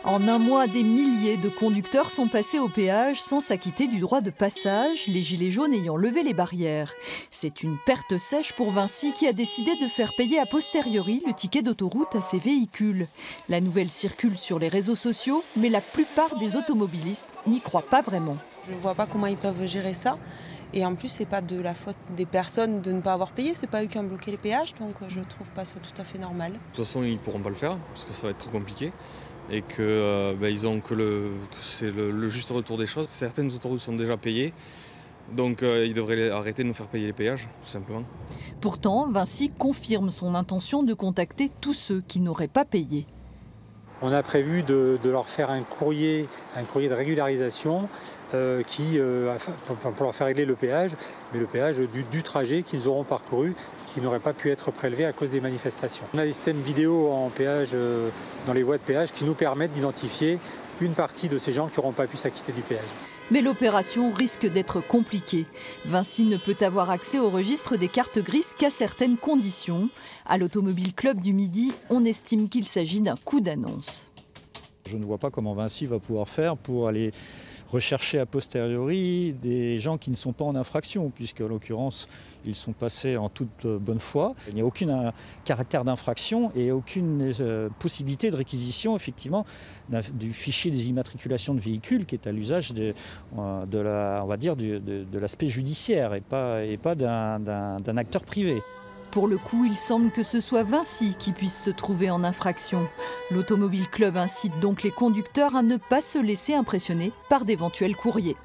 En un mois, des milliers de conducteurs sont passés au péage sans s'acquitter du droit de passage, les gilets jaunes ayant levé les barrières. C'est une perte sèche pour Vinci qui a décidé de faire payer a posteriori le ticket d'autoroute à ses véhicules. La nouvelle circule sur les réseaux sociaux, mais la plupart des automobilistes n'y croient pas vraiment. Je ne vois pas comment ils peuvent gérer ça. Et en plus, c'est pas de la faute des personnes de ne pas avoir payé, c'est pas eux qui ont bloqué les péages, donc je trouve pas ça tout à fait normal. De toute façon, ils ne pourront pas le faire, parce que ça va être trop compliqué. Et que ils ont que c'est le juste retour des choses. Certaines autoroutes sont déjà payées, donc ils devraient arrêter de nous faire payer les péages, tout simplement. Pourtant, Vinci confirme son intention de contacter tous ceux qui n'auraient pas payé. On a prévu de leur faire un courrier de régularisation pour leur faire régler le péage, mais le péage du trajet qu'ils auront parcouru, qui n'aurait pas pu être prélevé à cause des manifestations. On a des systèmes vidéo en péage, dans les voies de péage, qui nous permettent d'identifier une partie de ces gens qui n'auront pas pu s'acquitter du péage. Mais l'opération risque d'être compliquée. Vinci ne peut avoir accès au registre des cartes grises qu'à certaines conditions. À l'Automobile Club du Midi, on estime qu'il s'agit d'un coup d'annonce. Je ne vois pas comment Vinci va pouvoir faire pour aller rechercher a posteriori des gens qui ne sont pas en infraction, puisque en l'occurrence, ils sont passés en toute bonne foi. Il n'y a aucun caractère d'infraction et aucune possibilité de réquisition, effectivement, du fichier des immatriculations de véhicules qui est à l'usage de l'aspect judiciaire et pas d'un acteur privé. Pour le coup, il semble que ce soit Vinci qui puisse se trouver en infraction. L'Automobile Club incite donc les conducteurs à ne pas se laisser impressionner par d'éventuels courriers.